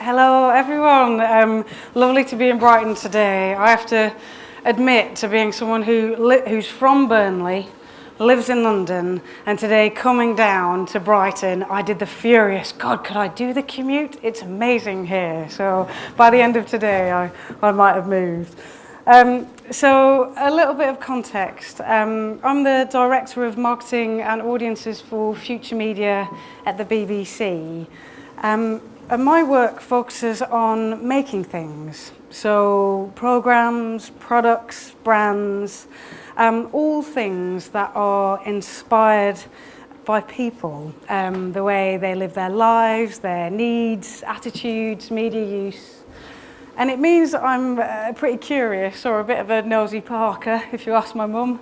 Hello everyone, lovely to be in Brighton today. I have to admit to being someone who's from Burnley, lives in London, and today coming down to Brighton, I did the furious, God, could I do the commute? It's amazing here. So by the end of today, I might have moved. So a little bit of context. I'm the Director of Marketing and Audiences for Future Media at the BBC. And my work focuses on making things. So programs, products, brands, all things that are inspired by people, the way they live their lives, their needs, attitudes, media use. And it means that I'm pretty curious, or a bit of a nosy Parker, if you ask my mum.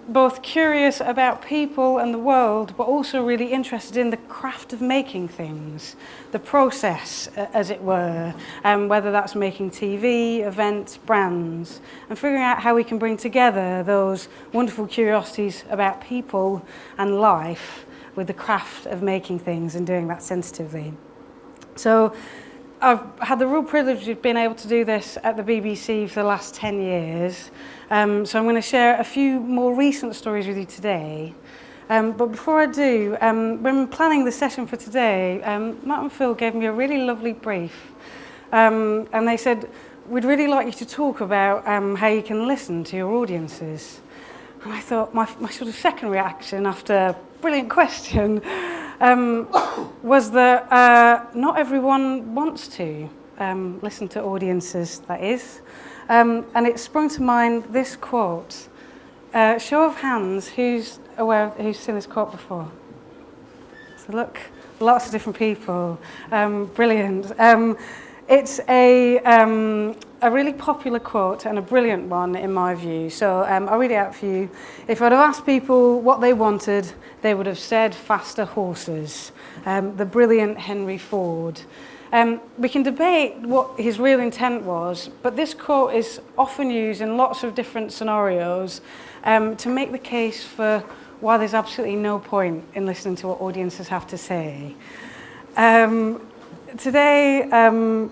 Both curious about people and the world, but also really interested in the craft of making things, the process, as it were, whether that's making TV, events, brands, and figuring out how we can bring together those wonderful curiosities about people and life with the craft of making things and doing that sensitively. So I've had the real privilege of being able to do this at the BBC for the last 10 years. So I'm going to share a few more recent stories with you today. But before I do, when planning the session for today, Matt and Phil gave me a really lovely brief. And they said, we'd really like you to talk about how you can listen to your audiences. And I thought my sort of second reaction after brilliant question was that not everyone wants to listen to audiences, that is. And it sprung to mind this quote. Show of hands, who's seen this quote before? So look, lots of different people. Brilliant. It's a really popular quote and a brilliant one in my view. So I'll read it out for you. If I'd have asked people what they wanted, they would have said faster horses. The brilliant Henry Ford. We can debate what his real intent was, but this quote is often used in lots of different scenarios to make the case for why there's absolutely no point in listening to what audiences have to say. Today, I'm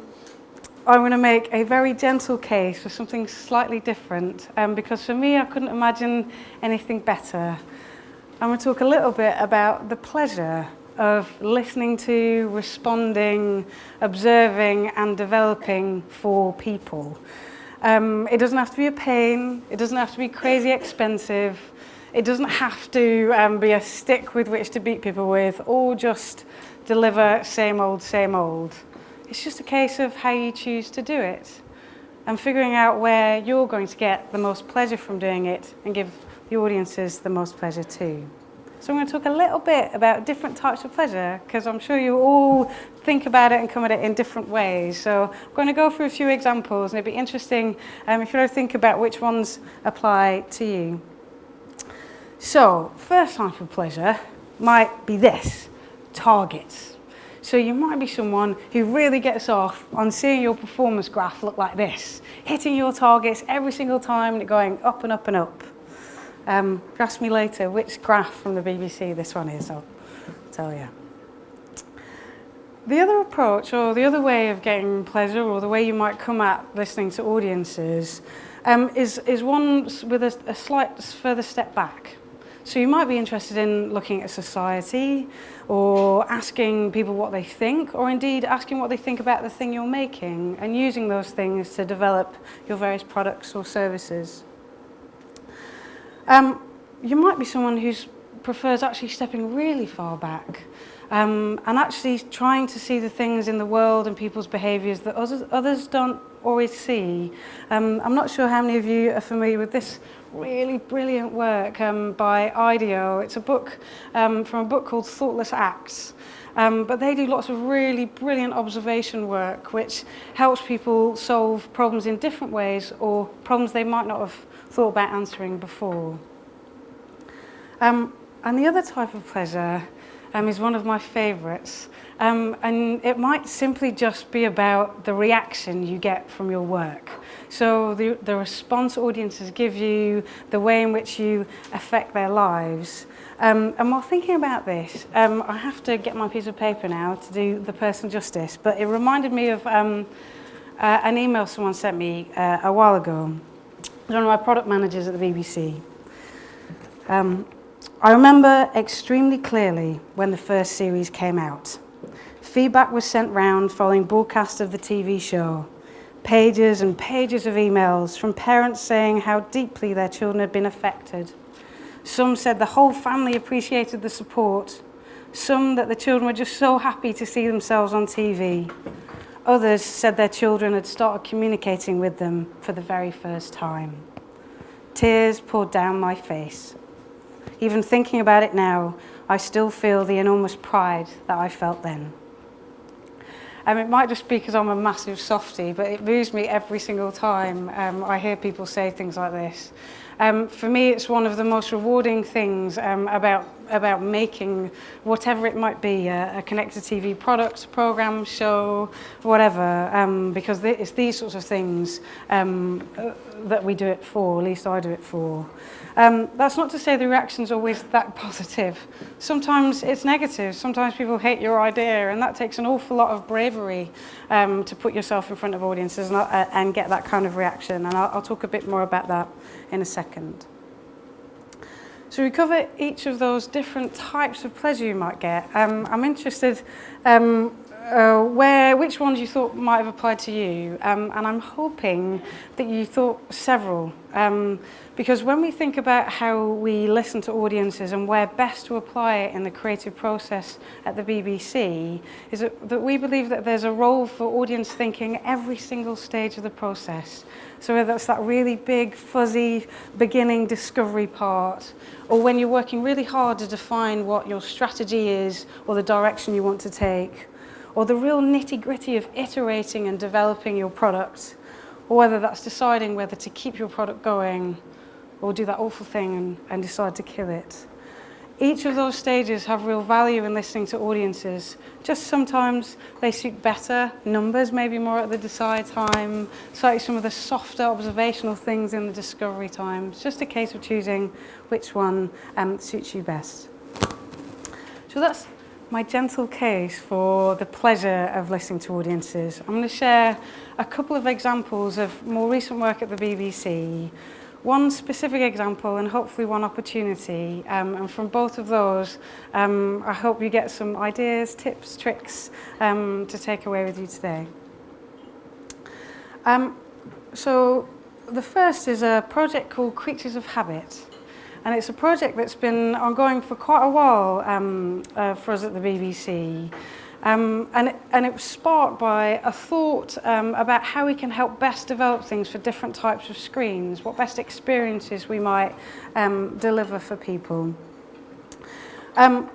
going to make a very gentle case for something slightly different, because for me, I couldn't imagine anything better. I'm going to talk a little bit about the pleasure of listening to, responding, observing, and developing for people. It doesn't have to be a pain. It doesn't have to be crazy expensive. It doesn't have to be a stick with which to beat people with, or just deliver same old, same old. It's just a case of how you choose to do it and figuring out where you're going to get the most pleasure from doing it and give the audiences the most pleasure too. So I'm going to talk a little bit about different types of pleasure, because I'm sure you all think about it and come at it in different ways. So I'm going to go through a few examples, and it'd be interesting if you think about which ones apply to you. So first type of pleasure might be this, targets. So you might be someone who really gets off on seeing your performance graph look like this, hitting your targets every single time and going up and up and up. Ask me later which graph from the BBC this one is, I'll tell you. The other approach, or the other way of getting pleasure, or the way you might come at listening to audiences, is one with a slight further step back. So you might be interested in looking at society, or asking people what they think, or indeed asking what they think about the thing you're making, and using those things to develop your various products or services. You might be someone who prefers actually stepping really far back, and actually trying to see the things in the world and people's behaviours that others don't always see. I'm not sure how many of you are familiar with this really brilliant work by IDEO. It's a book from a book called Thoughtless Acts. But they do lots of really brilliant observation work which helps people solve problems in different ways, or problems they might not have thought about answering before. And the other type of pleasure is one of my favourites. And it might simply just be about the reaction you get from your work. So the response audiences give you, the way in which you affect their lives. And while thinking about this, I have to get my piece of paper now to do the person justice, but it reminded me of an email someone sent me a while ago. One of my product managers at the BBC. I remember extremely clearly when the first series came out. Feedback was sent round following broadcast of the TV show. Pages and pages of emails from parents saying how deeply their children had been affected. Some said the whole family appreciated the support. Some that the children were just so happy to see themselves on TV. Others said their children had started communicating with them for the very first time. Tears poured down my face. Even thinking about it now, I still feel the enormous pride that I felt then. It might just be because I'm a massive softie, but it moves me every single time I hear people say things like this. For me, it's one of the most rewarding things about making whatever it might be, a ConnectedTV product, program, show, whatever, because it's these sorts of things that we do it for, at least I do it for. That's not to say the reaction's always that positive. Sometimes it's negative. Sometimes people hate your idea, and that takes an awful lot of bravery to put yourself in front of audiences and get that kind of reaction. And I'll talk a bit more about that in a second. So we cover each of those different types of pleasure you might get. I'm interested which ones you thought might have applied to you, and I'm hoping that you thought several, because when we think about how we listen to audiences and where best to apply it in the creative process at the BBC, is that we believe that there's a role for audience thinking every single stage of the process. So whether that's that really big, fuzzy beginning discovery part, or when you're working really hard to define what your strategy is or the direction you want to take, or the real nitty-gritty of iterating and developing your product, or whether that's deciding whether to keep your product going or do that awful thing and decide to kill it. Each of those stages have real value in listening to audiences. Just sometimes they suit better, numbers maybe more at the decide time, slightly some of the softer observational things in the discovery time. It's just a case of choosing which one suits you best. So that's my gentle case for the pleasure of listening to audiences. I'm going to share a couple of examples of more recent work at the BBC, one specific example and hopefully one opportunity, and from both of those I hope you get some ideas, tips, tricks to take away with you today. So the first is a project called Creatures of Habit. And it's a project that's been ongoing for quite a while for us at the BBC. And it was sparked by a thought about how we can help best develop things for different types of screens, what best experiences we might deliver for people. And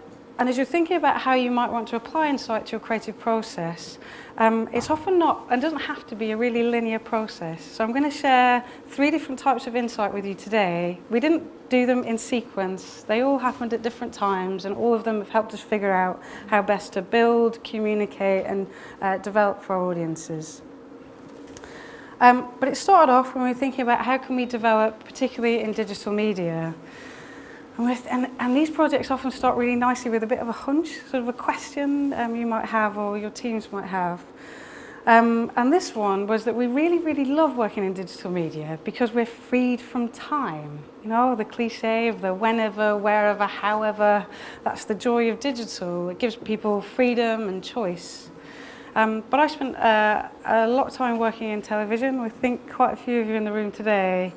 as you're thinking about how you might want to apply insight to your creative process, it's often not, and doesn't have to be, a really linear process. So I'm going to share 3 different types of insight with you today. We didn't do them in sequence. They all happened at different times, and all of them have helped us figure out how best to build, communicate, and develop for our audiences. But it started off when we were thinking about how can we develop, particularly in digital media. And these projects often start really nicely with a bit of a hunch, sort of a question you might have or your teams might have. And this one was that we really, really love working in digital media because we're freed from time. You know, the cliche of the whenever, wherever, however, that's the joy of digital. It gives people freedom and choice. But I spent a lot of time working in television. I think quite a few of you in the room today.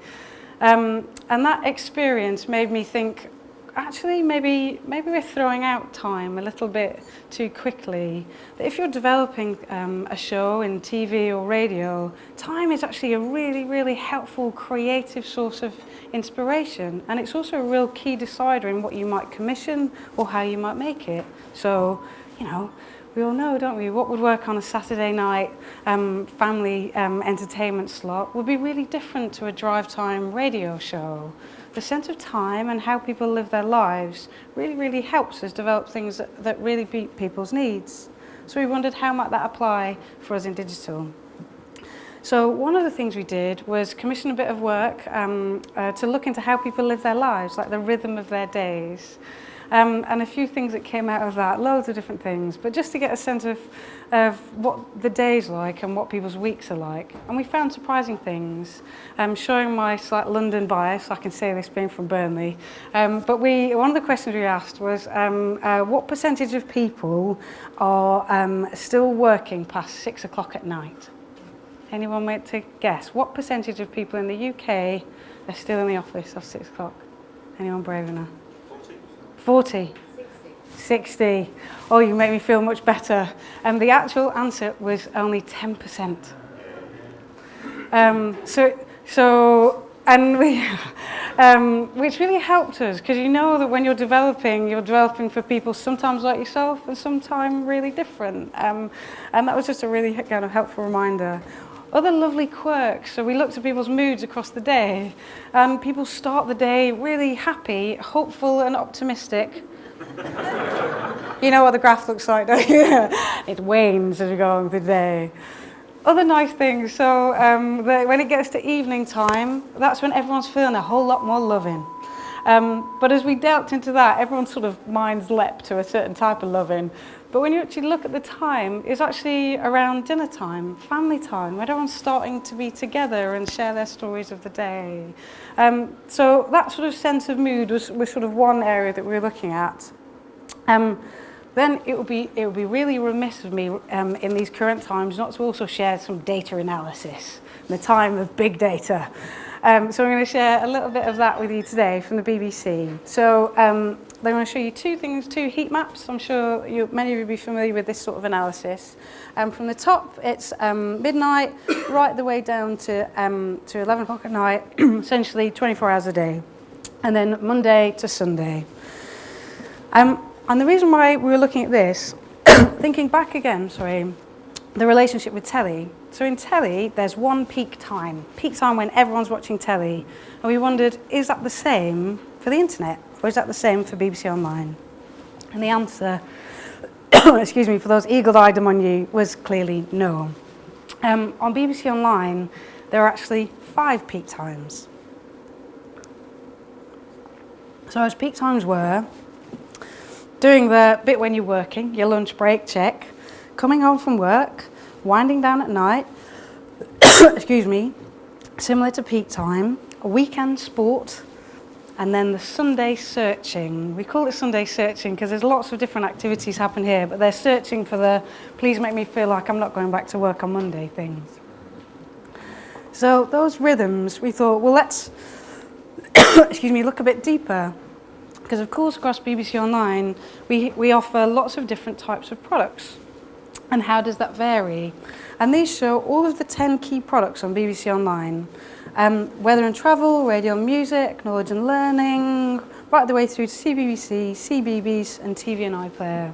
And that experience made me think, actually, maybe we're throwing out time a little bit too quickly. That if you're developing a show in TV or radio, time is actually a really, really helpful creative source of inspiration. And it's also a real key decider in what you might commission or how you might make it. So, you know, we all know, don't we, what would work on a Saturday night family entertainment slot would be really different to a drive time radio show. The sense of time and how people live their lives really, really helps us develop things that really meet people's needs. So we wondered how might that apply for us in digital. So one of the things we did was commission a bit of work to look into how people live their lives, like the rhythm of their days. And a few things that came out of that, loads of different things, but just to get a sense of what the day's like and what people's weeks are like. And we found surprising things, showing my slight London bias, I can say this being from Burnley. But one of the questions we asked was, what percentage of people are still working past 6 o'clock at night? Anyone want to guess? What percentage of people in the UK are still in the office after 6 o'clock? Anyone brave enough? 40? 60. Oh, you make me feel much better. The actual answer was only 10%. Which really helped us, because you know that when you're developing for people sometimes like yourself and sometimes really different. And that was just a really kind of helpful reminder. Other lovely quirks, so we looked at people's moods across the day, and people start the day really happy, hopeful and optimistic. You know what the graph looks like, don't you? It wanes as we go on with the day. Other nice things, so when it gets to evening time, that's when everyone's feeling a whole lot more loving. But as we delved into that, everyone's sort of minds leapt to a certain type of loving. But when you actually look at the time, it's actually around dinner time, family time, when everyone's starting to be together and share their stories of the day. So that sort of sense of mood was sort of one area that we were looking at. Then it would be really remiss of me in these current times not to also share some data analysis in the time of big data. So I'm going to share a little bit of that with you today from the BBC. So I'm going to show you two heat maps. I'm sure many of you will be familiar with this sort of analysis. From the top, it's midnight, right the way down to 11 o'clock at night, essentially 24 hours a day. And then Monday to Sunday. And the reason why we were looking at this, thinking back again, the relationship with telly. So in telly, there's one peak time when everyone's watching telly. And we wondered, is that the same for the internet? Or is that the same for BBC Online? And the answer, excuse me, for those eagle-eyed among you, was clearly no. On BBC Online, there are actually 5 peak times. So as peak times were, doing the bit when you're working, your lunch break, check. Coming home from work, winding down at night, excuse me, similar to peak time, a weekend sport, and then the Sunday searching. We call it Sunday searching because there's lots of different activities happen here, but they're searching for the please make me feel like I'm not going back to work on Monday things. So those rhythms, we thought, well, let's excuse me, look a bit deeper. Because of course across BBC Online, we offer lots of different types of products. And how does that vary? And these show all of the 10 key products on BBC Online. Weather and travel, radio and music, knowledge and learning, right the way through to CBBC, CBeebies and TV and iPlayer.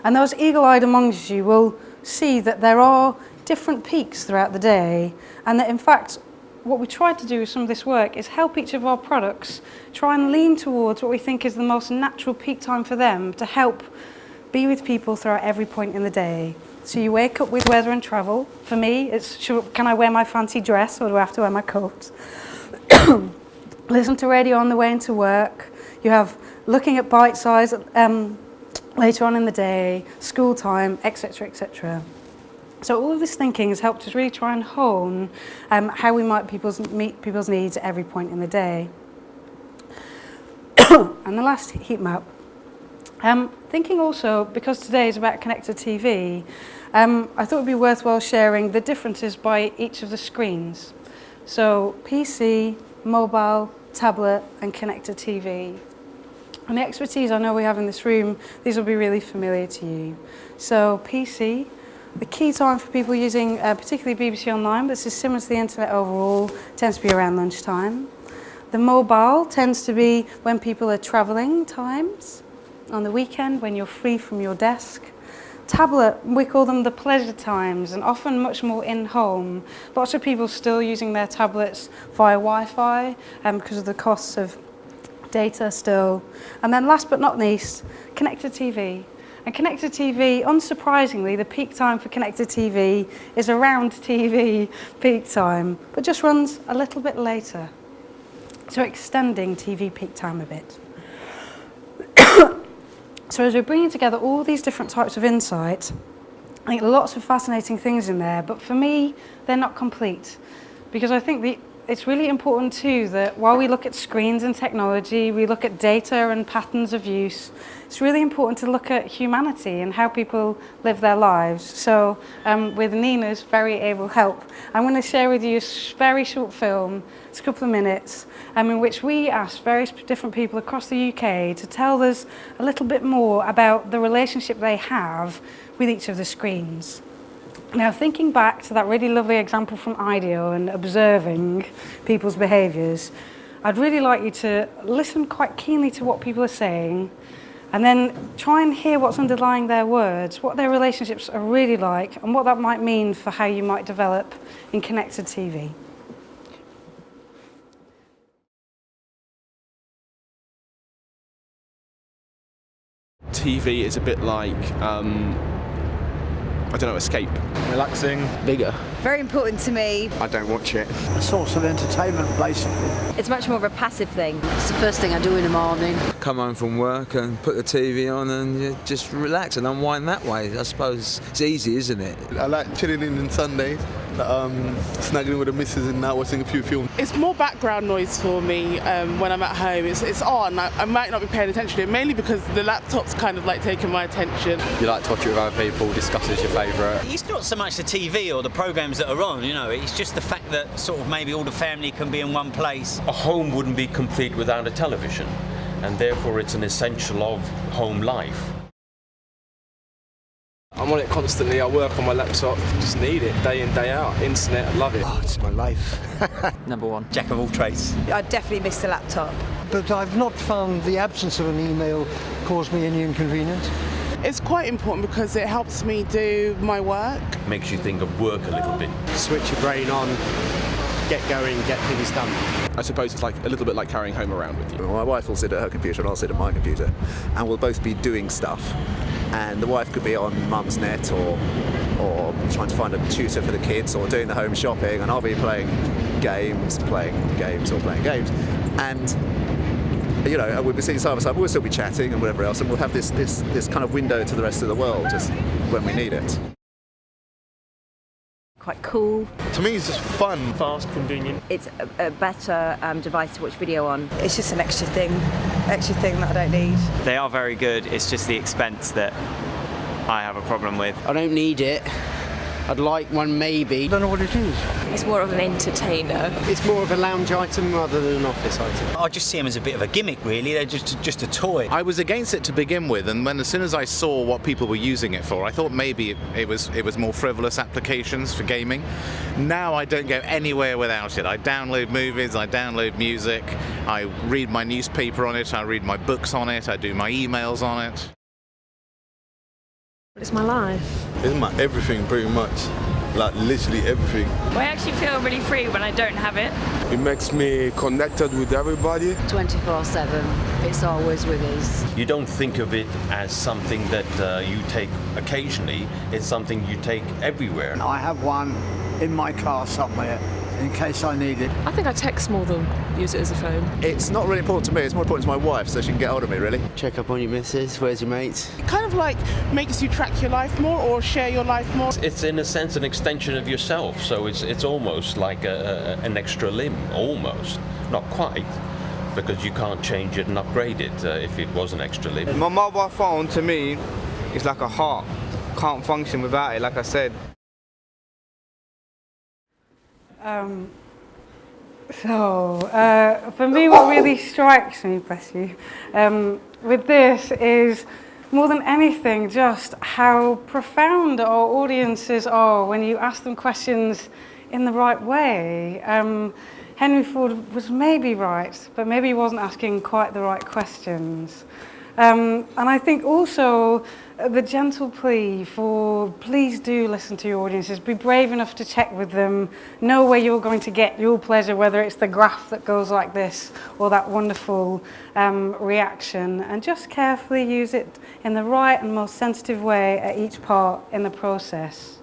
And those eagle-eyed amongst you will see that there are different peaks throughout the day, and that in fact what we tried to do with some of this work is help each of our products try and lean towards what we think is the most natural peak time for them to help be with people throughout every point in the day. So you wake up with weather and travel. For me, it's can I wear my fancy dress or do I have to wear my coat? Listen to radio on the way into work. You have looking at bite size later on in the day, school time, etc., etc. So all of this thinking has helped us really try and hone how we might meet people's needs at every point in the day. And the last heat map. Thinking also, because today is about ConnectedTV, I thought it would be worthwhile sharing the differences by each of the screens. So PC, mobile, tablet, and ConnectedTV. And the expertise I know we have in this room, these will be really familiar to you. So PC, the key time for people using particularly BBC Online, but this is similar to the internet overall, tends to be around lunchtime. The mobile tends to be when people are travelling times, on the weekend when you're free from your desk. tablet, we call them the pleasure times, and often much more in-home. Lots of people still using their tablets via Wi-Fi because of the costs of data still. And then last but not least, connected TV. And connected TV, unsurprisingly, the peak time for connected TV is around TV peak time, but just runs a little bit later. So extending TV peak time a bit. So as we're bringing together all these different types of insight, I think lots of fascinating things in there, but for me, they're not complete. Because I think it's really important too that while we look at screens and technology, we look at data and patterns of use, it's really important to look at humanity and how people live their lives. So with Nina's very able help, I'm going to share with you a very short film, it's a couple of minutes, in which we asked various different people across the UK to tell us a little bit more about the relationship they have with each of the screens. Now, thinking back to that really lovely example from IDEO and observing people's behaviours, I'd really like you to listen quite keenly to what people are saying and then try and hear what's underlying their words, what their relationships are really like, and what that might mean for how you might develop in connected TV. TV is a bit like, I don't know, escape. Relaxing. Bigger. Very important to me. I don't watch it. A source of entertainment, basically. It's much more of a passive thing. It's the first thing I do in the morning. Come home from work and put the TV on and just relax and unwind that way. I suppose it's easy, isn't it? I like chilling in on Sundays, snuggling with the missus and now watching a few films. It's more background noise for me when I'm at home. It's on. I might not be paying attention to it, mainly because the laptop's kind of like taking my attention. You like to watch it with other people, discuss as your favourite. It's not so much the TV or the programmes that are on, you know, it's just the fact that sort of maybe all the family can be in one place. A home wouldn't be complete without a television, and therefore it's an essential of home life. I'm on it constantly, I work on my laptop, just need it day in, day out. Internet, I love it. Oh, it's my life. Number one, jack of all trades. I definitely miss the laptop. But I've not found the absence of an email cause me any inconvenience. It's quite important because it helps me do my work. Makes you think of work a little bit. Switch your brain on, get going, get things done. I suppose it's like a little bit like carrying home around with you. My wife will sit at her computer and I'll sit at my computer, and we'll both be doing stuff. And the wife could be on mum's net or trying to find a tutor for the kids or doing the home shopping, and I'll be playing games. And you know, we'll be sitting side by side, we'll still be chatting and whatever else, and we'll have this kind of window to the rest of the world just when we need it. Quite cool. To me, it's just fun. Fast, convenient. It's a better device to watch video on. It's just an extra thing that I don't need. They are very good, it's just the expense that I have a problem with. I don't need it. I'd like one maybe. I don't know what it is. It's more of an entertainer. It's more of a lounge item rather than an office item. I just see them as a bit of a gimmick, really. They're just a toy. I was against it to begin with, and as soon as I saw what people were using it for, I thought maybe it was more frivolous applications for gaming. Now I don't go anywhere without it. I download movies, I download music, I read my newspaper on it, I read my books on it, I do my emails on it. It's my life. It's my everything, pretty much. Like literally everything. I actually feel really free when I don't have it. It makes me connected with everybody. 24/7. It's always with us. You don't think of it as something that you take occasionally, it's something you take everywhere. I have one in my car somewhere in case I need it. I think I text more than use it as a phone. It's not really important to me, it's more important to my wife, so she can get hold of me, really. Check up on your missus, where's your mates? It kind of like makes you track your life more or share your life more. It's in a sense an extension of yourself, so it's almost like an extra limb, almost. Not quite, because you can't change it and upgrade it if it was an extra limb. My mobile phone, to me, is like a heart. Can't function without it, like I said. For me, what really strikes me, bless you, with this is more than anything just how profound our audiences are when you ask them questions in the right way. Henry Ford was maybe right, but maybe he wasn't asking quite the right questions. And I think also the gentle plea for please do listen to your audiences, be brave enough to check with them, know where you're going to get your pleasure, whether it's the graph that goes like this or that wonderful reaction, and just carefully use it in the right and most sensitive way at each part in the process.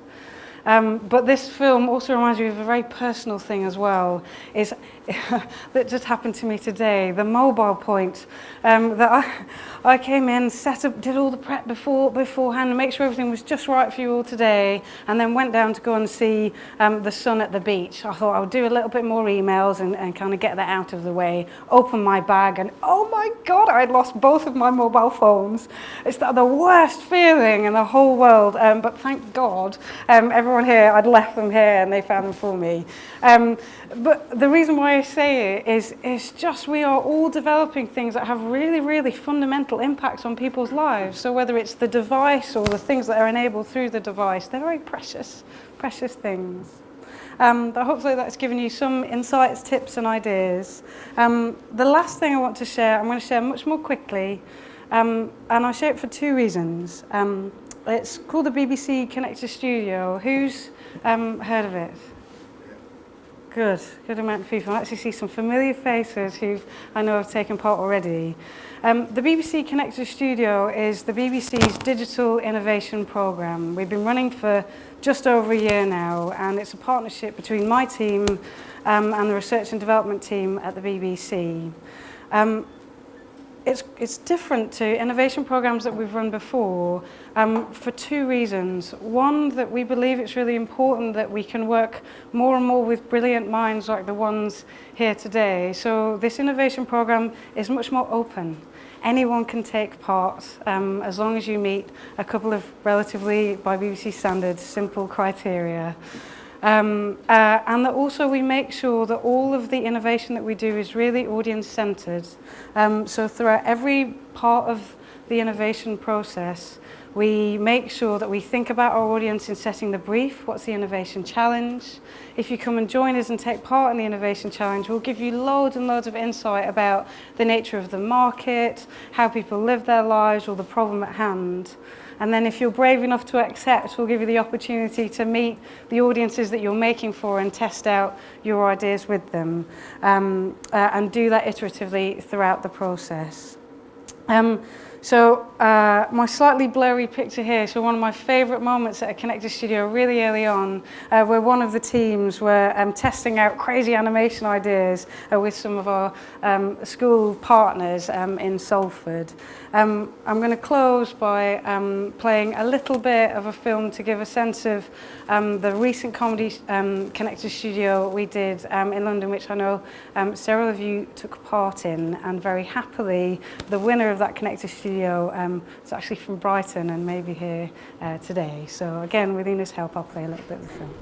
But this film also reminds me of a very personal thing as well, is that just happened to me today. The mobile point that I came in, set up, did all the prep beforehand, and make sure everything was just right for you all today, and then went down to go and see the sun at the beach. I thought I would do a little bit more emails and kind of get that out of the way. Open my bag, and oh my God, I'd lost both of my mobile phones. It's the worst feeling in the whole world. But thank God, everyone here, I'd left them here, and they found them for me. But the reason why I say it is it's just we are all developing things that have really, really fundamental impacts on people's lives. So whether it's the device or the things that are enabled through the device, they're very precious, precious things. But hopefully that's given you some insights, tips and ideas. The last thing I want to share, I'm going to share much more quickly, and I'll share it for two reasons. It's called the BBC Connected Studio. Who's heard of it? Good amount of people. I actually see some familiar faces who I know have taken part already. The BBC Connected Studio is the BBC's digital innovation programme. We've been running for just over a year now, and it's a partnership between my team and the research and development team at the BBC. It's different to innovation programs that we've run before for two reasons. One, that we believe it's really important that we can work more and more with brilliant minds like the ones here today. So this innovation program is much more open. Anyone can take part as long as you meet a couple of relatively, by BBC standards, simple criteria. And that also we make sure that all of the innovation that we do is really audience-centered. So throughout every part of the innovation process, we make sure that we think about our audience in setting the brief. What's the innovation challenge? If you come and join us and take part in the innovation challenge, we'll give you loads and loads of insight about the nature of the market, how people live their lives, or the problem at hand. And then if you're brave enough to accept, we'll give you the opportunity to meet the audiences that you're making for and test out your ideas with them, and do that iteratively throughout the process. So my slightly blurry picture here, so one of my favourite moments at a Connected Studio really early on, where one of the teams were testing out crazy animation ideas with some of our school partners in Salford. I'm going to close by playing a little bit of a film to give a sense of the recent comedy Connected Studio we did in London, which I know several of you took part in, and very happily the winner of that Connected Studio is actually from Brighton and maybe here today. So again, with Ina's help, I'll play a little bit of the film.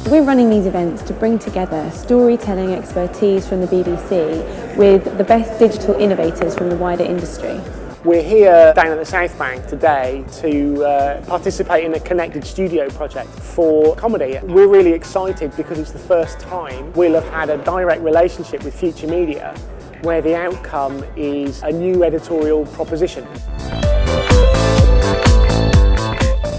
We're running these events to bring together storytelling expertise from the BBC with the best digital innovators from the wider industry. We're here down at the South Bank today to participate in a Connected Studio project for comedy. We're really excited because it's the first time we'll have had a direct relationship with Future Media where the outcome is a new editorial proposition.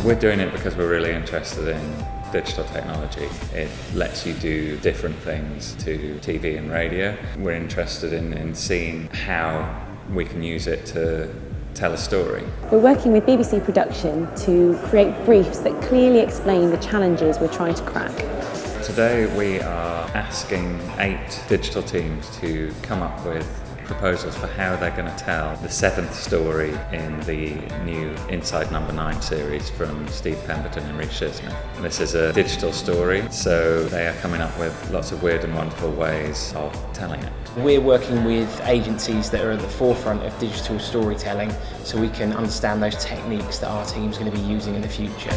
We're doing it because we're really interested in digital technology. It lets you do different things to TV and radio. We're interested in seeing how we can use it to tell a story. We're working with BBC Production to create briefs that clearly explain the challenges we're trying to crack. Today we are asking 8 digital teams to come up with proposals for how they're going to tell the 7th story in the new Inside Number 9 series from Steve Pemberton and Reece Shearsmith. This is a digital story, so they are coming up with lots of weird and wonderful ways of telling it. We're working with agencies that are at the forefront of digital storytelling so we can understand those techniques that our team's going to be using in the future.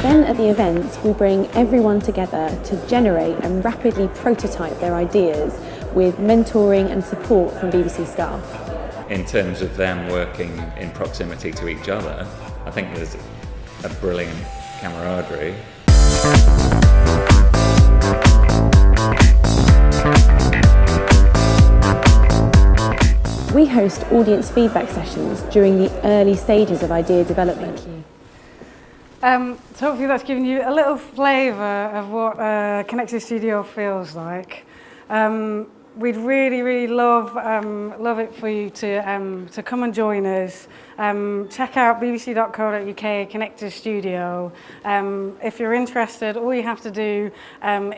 Then at the events, we bring everyone together to generate and rapidly prototype their ideas with mentoring and support from BBC staff. In terms of them working in proximity to each other, I think there's a brilliant camaraderie. We host audience feedback sessions during the early stages of idea development. So hopefully that's given you a little flavour of what Connected Studio feels like. We'd really love it for you to come and join us. Check out bbc.co.uk Connected Studio. If you're interested, all you have to do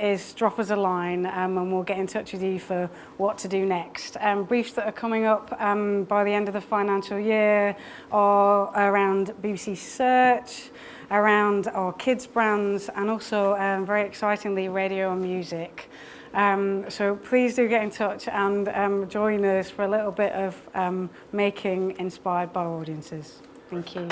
is drop us a line and we'll get in touch with you for what to do next. Briefs that are coming up by the end of the financial year are around BBC Search, around our kids brands, and also very excitingly radio and music. So please do get in touch and join us for a little bit of making inspired by audiences. Thank you.